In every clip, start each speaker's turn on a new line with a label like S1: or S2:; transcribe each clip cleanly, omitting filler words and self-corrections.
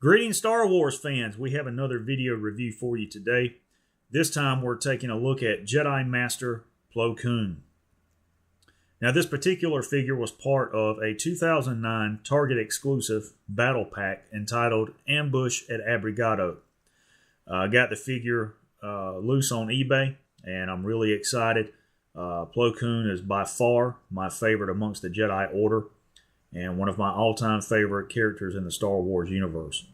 S1: Greetings, Star Wars fans. We have another video review for you today. This time we're taking a look at Jedi Master Plo Koon. Now, this particular figure was part of a 2009 Target exclusive battle pack entitled Ambush at Abregado. I got the figure loose on eBay, and I'm really excited. Plo Koon is by far my favorite amongst the Jedi Order, and one of my all-time favorite characters in the Star Wars universe.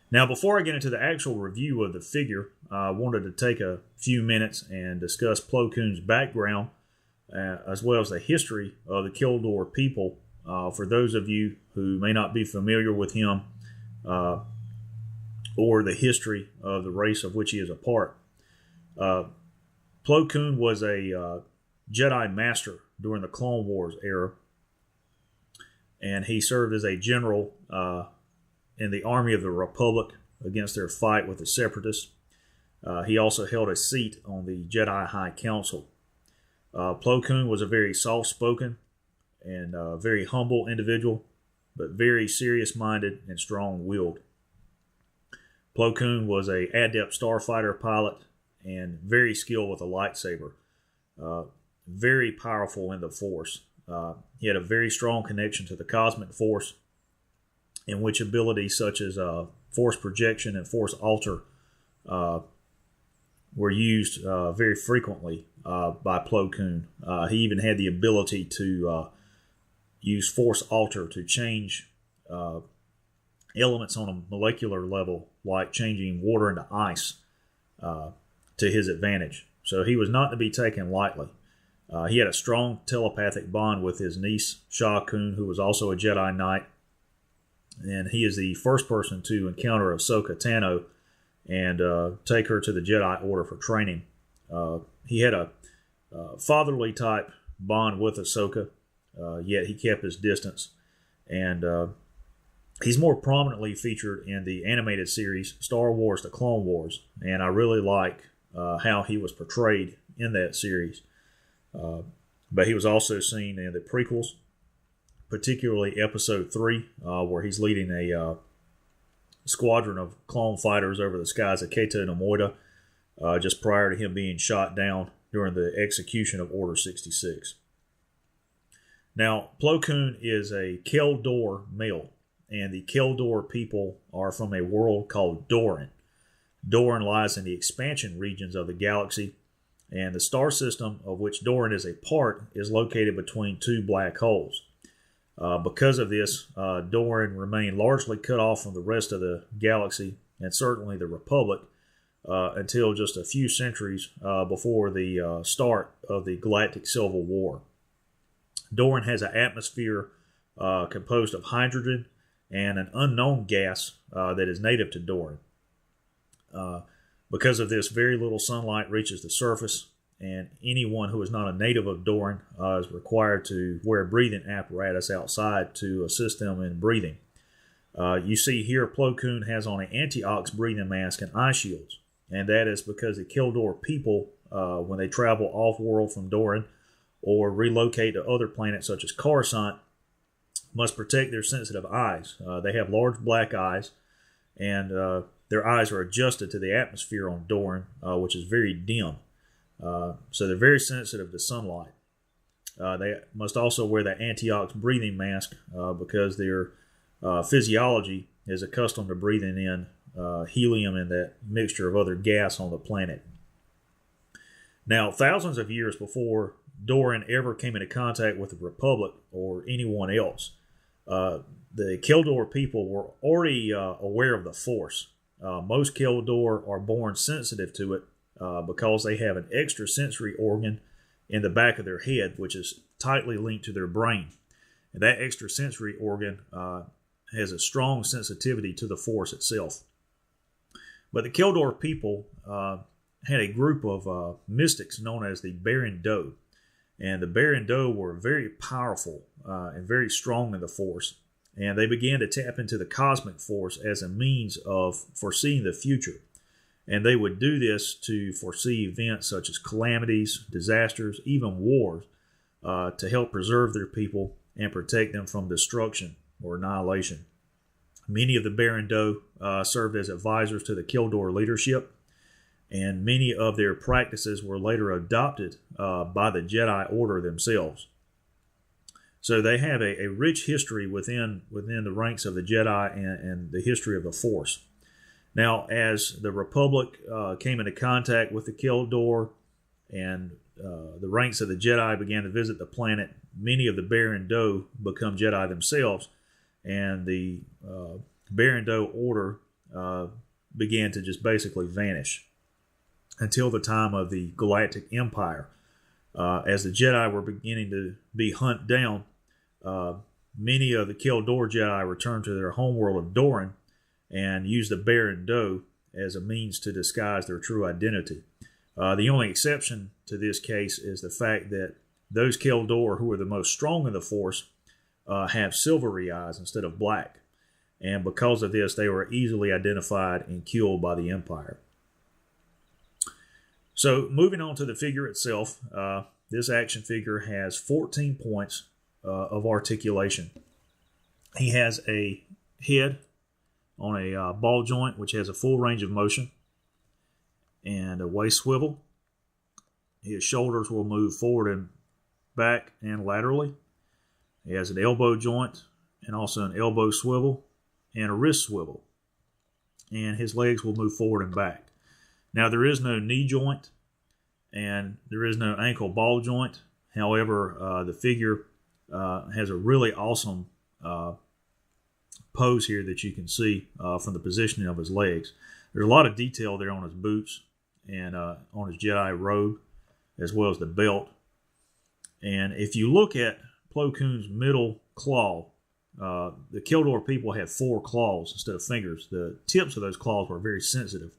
S1: Now, before I get into the actual review of the figure, I wanted to take a few minutes and discuss Plo Koon's background, as well as the history of the Kildor people, for those of you who may not be familiar with him, or the history of the race of which he is a part. Plo Koon was a Jedi Master during the Clone Wars era, and he served as a general in the Army of the Republic against their fight with the Separatists. He also held a seat on the Jedi High Council. Plo Koon was a very soft-spoken and very humble individual, but very serious-minded and strong-willed. Plo Koon was an adept starfighter pilot and very skilled with a lightsaber. Very powerful in the Force. He had a very strong connection to the cosmic force, in which abilities such as force projection and force alter were used very frequently by Plo Koon. He even had the ability to use force alter to change elements on a molecular level, like changing water into ice, to his advantage. So he was not to be taken lightly. He had a strong telepathic bond with his niece, Sha Koon, who was also a Jedi Knight. And he is the first person to encounter Ahsoka Tano and take her to the Jedi Order for training. He had a fatherly type bond with Ahsoka, yet he kept his distance. And he's more prominently featured in the animated series Star Wars: The Clone Wars, and I really like how he was portrayed in that series. But he was also seen in the prequels, particularly Episode 3, where he's leading a squadron of clone fighters over the skies of Cato Nemoida, just prior to him being shot down during the execution of Order 66. Now, Plo Koon is a Kildor male, and the Kildor people are from a world called Dorin. Dorin lies in the expansion regions of the galaxy, and the star system of which Dorin is a part is located between two black holes. Because of this, Dorin remained largely cut off from the rest of the galaxy, and certainly the Republic, until just a few centuries before the start of the Galactic Civil War. Dorin has an atmosphere composed of hydrogen and an unknown gas that is native to Dorin. Because of this, very little sunlight reaches the surface, and anyone who is not a native of Dorin is required to wear a breathing apparatus outside to assist them in breathing. You see here Plo Koon has on an anti-ox breathing mask and eye shields, and that is because the Kildor people, when they travel off-world from Dorin or relocate to other planets such as Coruscant, must protect their sensitive eyes. They have large black eyes, and their eyes are adjusted to the atmosphere on Dorin, which is very dim. So they're very sensitive to sunlight. They must also wear that anti-ox breathing mask because their physiology is accustomed to breathing in helium and that mixture of other gas on the planet. Now, thousands of years before Dorin ever came into contact with the Republic or anyone else, the Kildor people were already aware of the Force. Most Kildor are born sensitive to it because they have an extrasensory organ in the back of their head, which is tightly linked to their brain. And that extrasensory organ has a strong sensitivity to the Force itself. But the Kildor people had a group of mystics known as the Baron Do. And the Baron Do were very powerful and very strong in the Force. And they began to tap into the cosmic force as a means of foreseeing the future. And they would do this to foresee events such as calamities, disasters, even wars, to help preserve their people and protect them from destruction or annihilation. Many of the Barrando served as advisors to the Kildor leadership, and many of their practices were later adopted by the Jedi Order themselves. So they have a rich history within the ranks of the Jedi and the history of the Force. Now, as the Republic came into contact with the Kildor and the ranks of the Jedi began to visit the planet, many of the Barrando become Jedi themselves, and the Barrando Order began to just basically vanish until the time of the Galactic Empire. As the Jedi were beginning to be hunted down, many of the Kildor Jedi returned to their homeworld of Dorin and used the Barrando as a means to disguise their true identity. The only exception to this case is the fact that those Kildor who are the most strong in the Force have silvery eyes instead of black. And because of this, they were easily identified and killed by the Empire. So moving on to the figure itself, this action figure has 14 points of articulation. He has a head on a ball joint, which has a full range of motion, and a waist swivel. His shoulders will move forward and back and laterally. He has an elbow joint and also an elbow swivel and a wrist swivel. And his legs will move forward and back. Now, there is no knee joint and there is no ankle ball joint. However, the figure has a really awesome pose here that you can see from the positioning of his legs. There's a lot of detail there on his boots and on his Jedi robe, as well as the belt. And if you look at Plo Koon's middle claw, the Kildor people had 4 claws instead of fingers. The tips of those claws were very sensitive.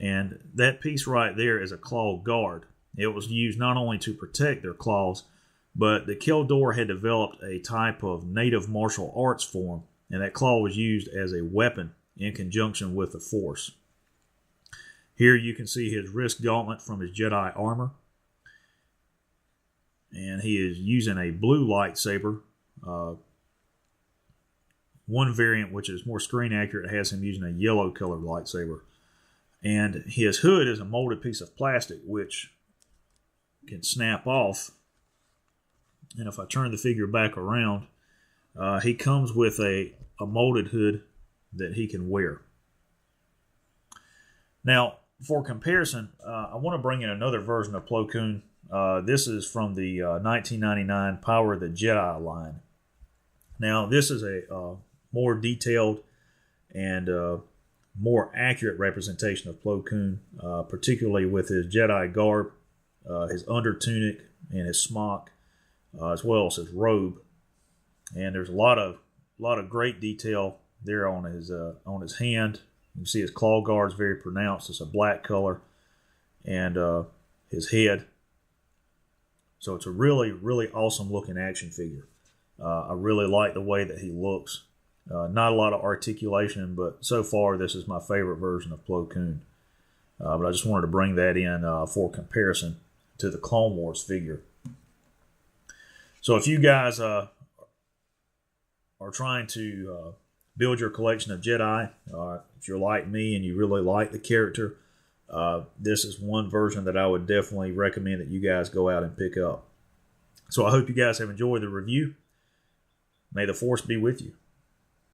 S1: And that piece right there is a claw guard. It was used not only to protect their claws, but the Kildor had developed a type of native martial arts form, and that claw was used as a weapon in conjunction with the Force. Here you can see his wrist gauntlet from his Jedi armor. And he is using a blue lightsaber. One variant, which is more screen accurate, has him using a yellow colored lightsaber. And his hood is a molded piece of plastic, which can snap off. And if I turn the figure back around, he comes with a molded hood that he can wear. Now, for comparison, I want to bring in another version of Plo Koon. This is from the 1999 Power of the Jedi line. Now, this is a more detailed and more accurate representation of Plo Koon, particularly with his Jedi garb, his under tunic, and his smock, as well as his robe. And there's a lot of great detail there on his hand. You can see his claw guard is very pronounced. It's a black color, and his head. So it's a really, really awesome looking action figure. I really like the way that he looks. Not a lot of articulation, but so far this is my favorite version of Plo Koon. But I just wanted to bring that in for comparison to the Clone Wars figure. So if you guys are trying to build your collection of Jedi, if you're like me and you really like the character, this is one version that I would definitely recommend that you guys go out and pick up. So I hope you guys have enjoyed the review. May the Force be with you.